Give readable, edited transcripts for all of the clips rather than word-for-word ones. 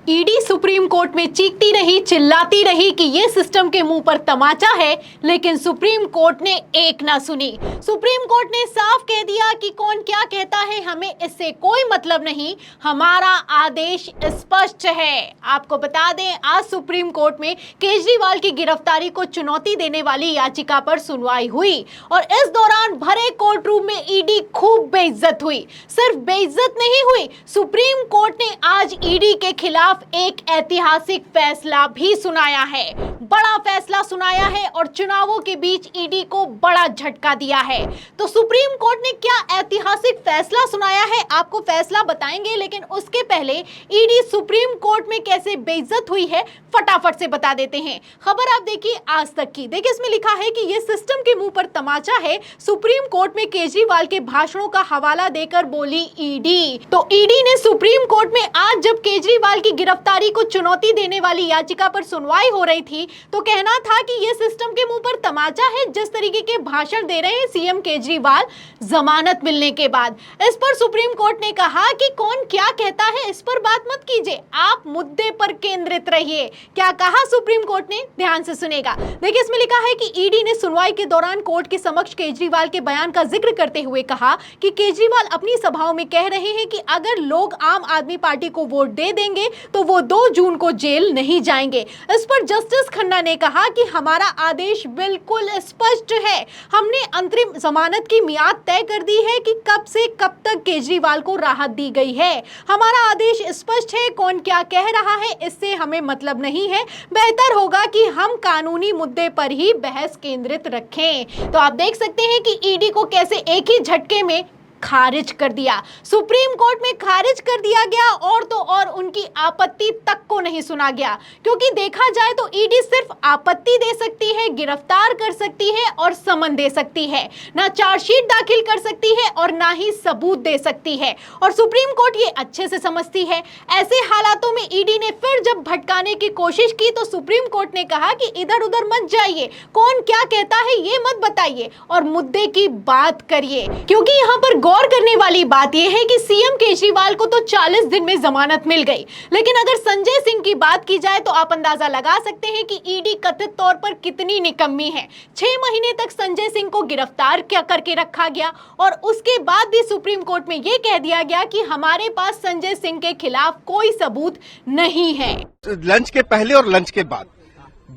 ED supreme court में चीखती रही, चिल्लाती रही कि ये सिस्टम के मुंह पर तमाचा है, लेकिन सुप्रीम कोर्ट ने एक ना सुनी। सुप्रीम कोर्ट ने साफ कह दिया कि कौन क्या कहता है हमें इससे कोई मतलब नहीं, हमारा आदेश स्पष्ट है। आपको बता दें, आज सुप्रीम कोर्ट में केजरीवाल की गिरफ्तारी को चुनौती देने वाली याचिका पर सुनवाई हुई और इस दौरान भरे कोर्ट रूम में ईडी खूब बेइज्जत हुई। सिर्फ बेइज्जत नहीं हुई, सुप्रीम कोर्ट ने आज ईडी के खिलाफ एक ऐतिहासिक फैसला भी सुनाया है। बड़ा फैसला सुनाया है और चुनावों के बीच ईडी को बड़ा झटका दिया है। तो सुप्रीम कोर्ट ने क्या ऐतिहासिक फैसला सुनाया है, आपको फैसला बताएंगे, लेकिन उसके पहले ईडी सुप्रीम कोर्ट में कैसे बेइज्जत हुई है फटाफट से बता देते हैं। खबर आप देखिए आज तक की। देखिए इसमें लिखा है कि यह सिस्टम के मुंह पर तमाचा है, सुप्रीम कोर्ट में केजरीवाल के भाषणों का हवाला देकर बोली ईडी। तो ईडी ने सुप्रीम कोर्ट में आज जब केजरीवाल की गिरफ्तारी को चुनौती देने वाली याचिका पर सुनवाई हो रही थी तो कहना था कि यह सिस्टम के मुंह पर तमाचा है जिस तरीके के भाषण दे रहे हैं सीएम केजरीवाल जमानत मिलने के बाद। इस पर सुप्रीम कोर्ट ने कहा कि कौन क्या कहता है इस पर बात मत कीजिए, आप मुद्दे पर केंद्रित रहिए। क्या कहा सुप्रीम कोर्ट ने, ध्यान से सुनेगा। देखिए इसमें लिखा है कि ईडी ने सुनवाई के दौरान कोर्ट के समक्ष केजरीवाल के बयान का जिक्र करते हुए कहा कि केजरीवाल अपनी सभाओं में कह रहे हैं कि अगर लोग आम आदमी पार्टी को वोट दे देंगे तो वो 2 जून को जेल नहीं जाएंगे। इस पर जस्टिस खन्ना ने कहा कि हमारा आदेश बिल्कुल स्पष्ट है, हमने अंतरिम जमानत की मियाद तय कर दी है कि कब से कब तक केजरीवाल को राहत दी गई है। हमारा आदेश स्पष्ट है, कौन क्या कह रहा है इससे हमें मतलब नहीं है, बेहतर होगा कि हम कानूनी मुद्दे पर ही बहस केंद्रित रखें। तो आप देख सकते हैं कि ईडी को कैसे एक ही झटके में खारिज कर दिया, सुप्रीम कोर्ट में खारिज कर दिया गया और तो और उनकी आपत्ति तक को नहीं सुना गया। क्योंकि देखा जाए तो ईडी सिर्फ आपत्ति दे सकती है, गिरफ्तार कर सकती है और समन दे सकती है, ना चार्जशीट दाखिल कर सकती है और ना ही सबूत दे सकती है। और सुप्रीम कोर्ट ये अच्छे से समझती है। ऐसे हालातों में ईडी ने फिर जब भटकाने की कोशिश की तो सुप्रीम कोर्ट ने कहा कि इधर उधर मत जाइए, कौन क्या कहता है ये मत बताइए और मुद्दे की बात करिए। क्योंकि यहाँ पर गौर करने वाली बात यह है कि सीएम केजरीवाल को तो 40 दिन में जमानत मिल गई, लेकिन अगर संजय सिंह की बात की जाए तो आप अंदाजा लगा सकते हैं कि ईडी कथित तौर पर कितनी निकम्मी है। 6 महीने तक संजय सिंह को गिरफ्तार क्या करके रखा गया और उसके बाद भी सुप्रीम कोर्ट में यह कह दिया गया कि हमारे पास संजय सिंह के खिलाफ कोई सबूत नहीं है। लंच के पहले और लंच के बाद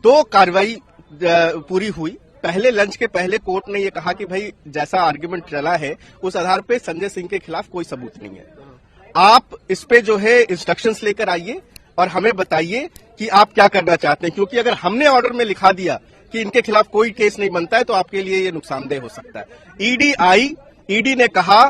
2 कार्रवाई पूरी हुई। पहले लंच के पहले कोर्ट ने ये कहा कि भाई जैसा आर्गुमेंट चला है उस आधार पे संजय सिंह के खिलाफ कोई सबूत नहीं है, आप इस पे जो है इंस्ट्रक्शंस लेकर आइए और हमें बताइए कि आप क्या करना चाहते हैं, क्योंकि अगर हमने ऑर्डर में लिखा दिया कि इनके खिलाफ कोई केस नहीं बनता है तो आपके लिए ये नुकसानदेह हो सकता है। ईडी आई, ईडी ने कहा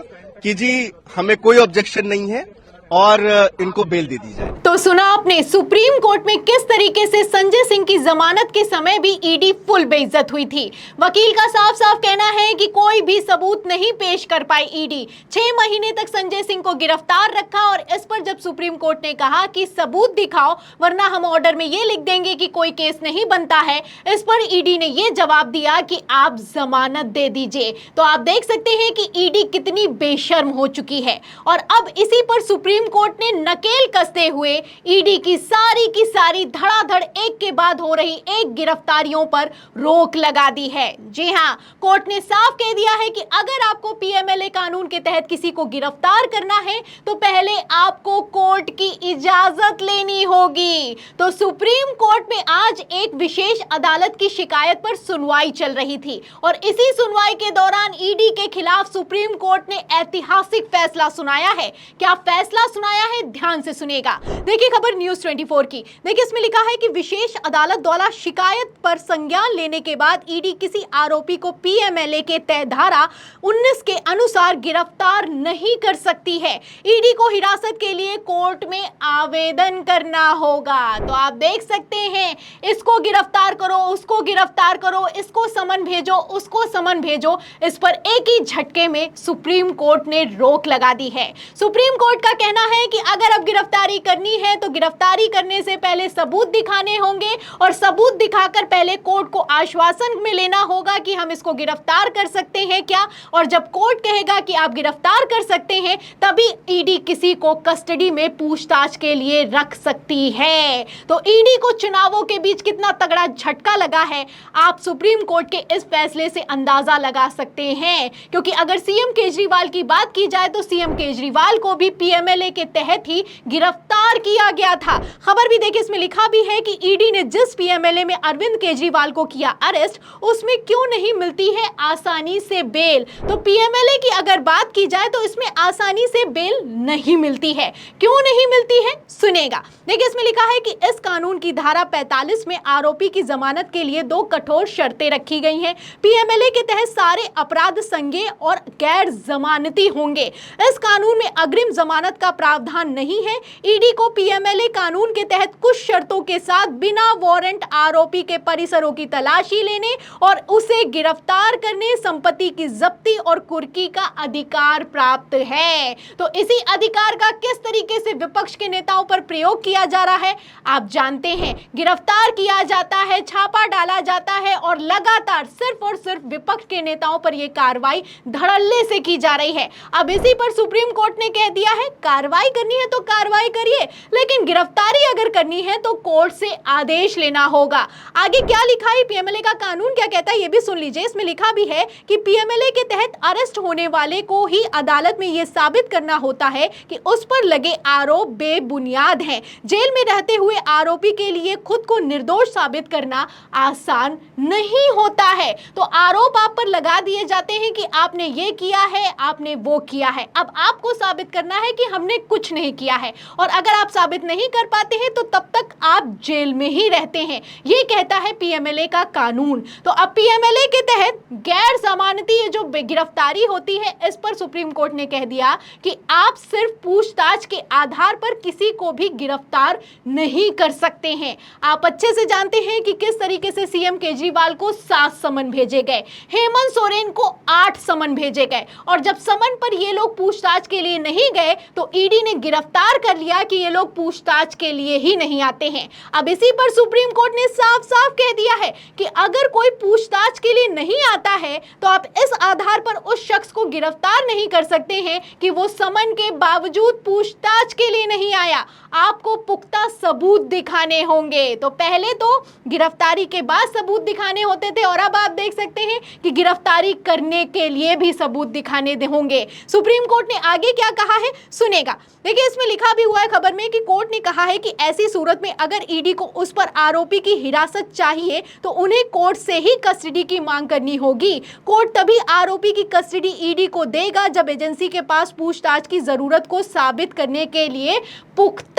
कि जी हमें कोई ऑब्जेक्शन नहीं है और इनको बेल दे दी जाए। तो सुना आपने सुप्रीम कोर्ट में किस तरीके से संजय सिंह की जमानत के समय भी ईडी फुल बेइज्जत हुई थी। वकील का साफ साफ कहना है कि कोई भी सबूत नहीं पेश कर पाई ईडी। 6 महीने तक संजय सिंह को गिरफ्तार रखा और इस पर जब सुप्रीम कोर्ट ने कहा कि सबूत दिखाओ वरना हम ऑर्डर में ये लिख देंगे कि कोई केस नहीं बनता है, इस पर ईडी ने ये जवाब दिया कि आप जमानत दे दीजिए। तो आप देख सकते हैं कि ईडी कितनी बेशर्म हो चुकी है और अब इसी पर सुप्रीम कोर्ट ने नकेल कसते हुए ईडी की सारी धड़ाधड़ एक के बाद हो रही एक गिरफ्तारियों पर रोक लगा दी है। जी हां, कोर्ट ने साफ कह दिया है कि अगर आपको पीएमएलए कानून के तहत किसी को गिरफ्तार करना है तो पहले आपको कोर्ट की इजाजत लेनी होगी। तो सुप्रीम कोर्ट में आज एक विशेष अदालत की शिकायत पर सुनवाई चल रही थी और इसी सुनवाई के दौरान ईडी के खिलाफ सुप्रीम कोर्ट ने ऐतिहासिक फैसला सुनाया है। क्या फैसला सुनाया है, ध्यान से सुनिएगा। देखिए खबर न्यूज़ 24 की। देखिए इसमें लिखा है कि विशेष अदालत द्वारा शिकायत पर संज्ञान लेने के बाद ईडी किसी आरोपी को पीएमएलए के तहत धारा 19 के अनुसार गिरफ्तार नहीं कर सकती है। ईडी को हिरासत के लिए कोर्ट में आवेदन करना होगा। तो आप देख सकते हैं, इसको गिरफ्तार करो, उसको गिरफ्तार करो, इसको समन भेजो, उसको समन भेजो, इस पर एक ही झटके में सुप्रीम कोर्ट ने रोक लगा दी है। सुप्रीम कोर्ट का कहना है कि अगर अब गिरफ्तारी करनी है तो गिरफ्तारी करने से पहले सबूत दिखाने होंगे और सबूत दिखाकर पहले कोर्ट को आश्वासन में लेना होगा कि हम इसको गिरफ्तार कर सकते हैं क्या, और जब कोर्ट कहेगा कि आप गिरफ्तार कर सकते हैं तभी ईडी किसी को कस्टडी में पूछताछ के लिए रख सकती है। तो ईडी को चुनावों के बीच कितना तगड़ा झटका लगा है आप सुप्रीम कोर्ट के इस फैसले से अंदाजा लगा सकते हैं, क्योंकि अगर सीएम केजरीवाल की बात की जाए तो सीएम केजरीवाल को भी पीएमएलए के तहत ही गिरफ्तार किया गया था। खबर भी देखिए, इसमें लिखा भी है कि ईडी ने जिस पीएमएलए में अरविंद केजरीवाल को किया अरेस्ट उसमें क्यों नहीं मिलती है आसानी से बेल। तो पीएमएलए की अगर बात की जाए तो इसमें आसानी से बेल नहीं मिलती है। क्यों नहीं मिलती है सुनेगा। देखिए, इसमें लिखा है कि इस कानून की धारा 45 में आरोपी की जमानत के लिए 2 कठोर शर्तें रखी गई हैं। पीएमएलए के तहत सारे अपराध संज्ञेय और गैर जमानती होंगे। इस कानून में अग्रिम जमानत का प्रावधान नहीं है। ईडी को पीएमएलए कानून के तहत कुछ शर्तों के साथ बिना वारंट आरोपी के परिसरों की तलाशी लेने और उसे गिरफ्तार करने, संपत्ति की जब्ती और कुर्की का अधिकार प्राप्त है। तो इसी अधिकार का किस तरीके से विपक्ष के नेताओं पर प्रयोग किया जा रहा है आप जानते हैं। गिरफ्तार किया जाता है, छापा डाला जाता है और लगातार सिर्फ और सिर्फ विपक्ष के नेताओं पर यह कार्रवाई धड़ल्ले से की जा रही है। अब इसी पर सुप्रीम कोर्ट ने कह दिया है कार्रवाई करनी है तो कार्रवाई करिए, लेकिन गिरफ्तारी अगर करनी है तो कोर्ट से आदेश लेना होगा। आगे क्या लिखा है, पीएमएलए का कानून क्या कहता है ये भी सुन लीजिए। इसमें लिखा भी है कि पीएमएलए के तहत अरेस्ट होने वाले को ही अदालत में यह साबित करना होता है कि उस पर लगे आरोप बेबुनियाद हैं। जेल में रहते हुए आरोपी के लिए खुद को निर्दोष साबित करना आसान नहीं होता है। तो आरोप आप पर लगा दिए जाते हैं कि आपने ये किया है, आपने वो किया है। अब आपको साबित करना है कि हमने कुछ नहीं किया है, और अगर आप साबित नहीं कर पाते हैं तो तब तक आप जेल में ही रहते हैं। ये कहता है पीएमएलए का कानून। तो अब पीएमएलए के तहत गैर जमानती जो गिरफ्तारी होती है इस पर सुप्रीम कोर्ट ने कह दिया कि आप सिर्फ पूछताछ के आधार पर किसी को भी गिरफ्तार नहीं कर सकते हैं। आप अच्छे से जानते हैं कि किस तरीके से सीएम केजरीवाल को 7 समन भेजे गए, हेमंत सोरेन को 8 समन भेजे गए, और जब समन पर ये लोग पूछताछ के लिए नहीं गए तो ईडी ने गिरफ्तार कर लिया कि ये लोग पूछताछ के लिए ही नहीं आते हैं। अब इसी पर सुप्रीम कोर्ट ने साफ साफ कह दिया है कि अगर कोई पूछताछ के लिए नहीं आता है तो आप इस आधार पर उस शख्स को गिरफ्तार नहीं कर सकते हैं कि वो समन के बावजूद पूछताछ के लिए नहीं आया। आपको पुख्ता सबूत दिखाने होंगे। तो पहले तो गिरफ्तारी के बाद सबूत दिखाने होते थे, और अब आप देख सकते हैं कि गिरफ्तारी करने के लिए भी सबूत दिखाने होंगे। सुप्रीम कोर्ट ने आगे क्या कहा है सुनेगा। देखिए, इसमें लिखा भी हुआ है खबर में कि कोर्ट ने कहा है कि ऐसी सूरत में अगर ईडी को उस पर आरोपी की हिरासत चाहिए तो उन्हें कोर्ट से ही कस्टडी की मांग करनी होगी। कोर्ट तभी आरोपी की कस्टडी ईडी को देगा जब एजेंसी के पास पूछताछ की जरूरत को साबित करने के लिए पुख्ता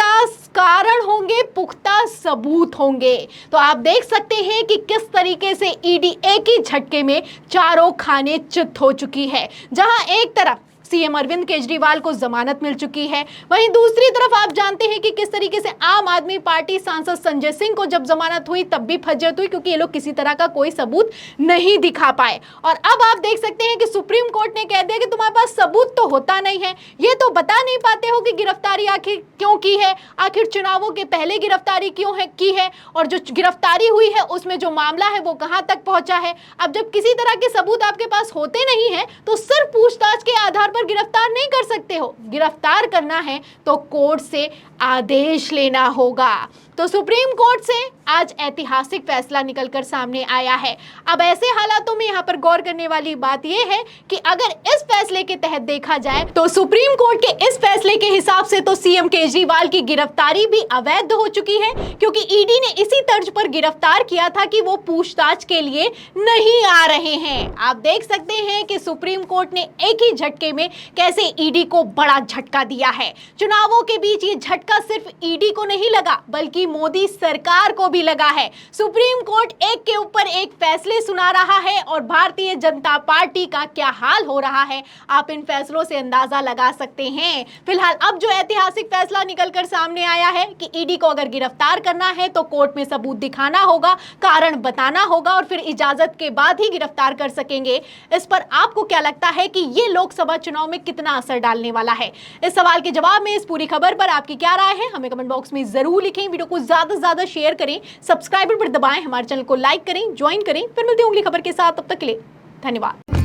कारण होंगे, पुख्ता सबूत होंगे। तो आप देख सकते हैं कि किस तरीके से ईडी एक ही झटके में चारों खाने चित हो चुकी है। जहां एक तरफ सीएम अरविंद केजरीवाल को जमानत मिल चुकी है, वहीं दूसरी तरफ आप जानते हैं कि किस तरीके से आम आदमी पार्टी सांसद संजय सिंह को जब जमानत हुई तब भी फज्जत हुई, क्योंकि ये लोग किसी तरह का कोई सबूत नहीं दिखा पाए। और अब आप देख सकते हैं कि सुप्रीम कोर्ट ने कह दिया कि तुम्हारे पास सबूत तो होता नहीं है, ये तो बता नहीं पाते हो कि गिरफ्तारी आखिर क्यों की है, आखिर चुनावों के पहले गिरफ्तारी क्यों है की है, और जो गिरफ्तारी हुई है उसमें जो मामला है वो कहां तक पहुंचा है। अब जब किसी तरह के सबूत आपके पास होते नहीं है तो सिर्फ पूछताछ के आधार पर गिरफ्तार नहीं कर सकते हो। गिरफ्तार करना है तो कोर्ट से आदेश लेना होगा। तो सुप्रीम कोर्ट से आज ऐतिहासिक फैसला निकलकर सामने आया है। अब ऐसे हालातों में यहाँ पर गौर करने वाली बात यह है कि अगर इस फैसले के तहत देखा जाए तो सुप्रीम कोर्ट के इस फैसले के हिसाब से तो सीएम केजरीवाल की गिरफ्तारी भी अवैध हो चुकी है, क्योंकि ईडी ने इसी तर्ज पर गिरफ्तार किया था कि वो पूछताछ के लिए नहीं आ रहे हैं। आप देख सकते हैं कि सुप्रीम कोर्ट ने एक ही झटके में कैसे ईडी को बड़ा झटका दिया है। चुनावों के बीच ये झटका सिर्फ ईडी को नहीं लगा बल्कि मोदी सरकार को भी भी लगा है। सुप्रीम कोर्ट एक के ऊपर एक फैसले सुना रहा है और भारतीय जनता पार्टी का क्या हाल हो रहा है आप इन फैसलों से अंदाजा लगा सकते हैं। फिलहाल अब जो ऐतिहासिक फैसला निकलकर सामने आया है कि ईडी को अगर गिरफ्तार करना है तो कोर्ट में सबूत दिखाना होगा, कारण बताना होगा और फिर इजाजत के बाद ही गिरफ्तार कर सकेंगे। इस पर आपको क्या लगता है कि ये लोकसभा चुनाव में कितना असर डालने वाला है? इस सवाल के जवाब में इस पूरी खबर पर आपकी क्या राय है हमें कमेंट बॉक्स में जरूर लिखें। वीडियो को ज्यादा से ज्यादा शेयर करें, सब्सक्राइब पर दबाएं, हमारे चैनल को लाइक करें, ज्वाइन करें। फिर मिलते हैं अगली खबर के साथ, तब तक के लिए धन्यवाद।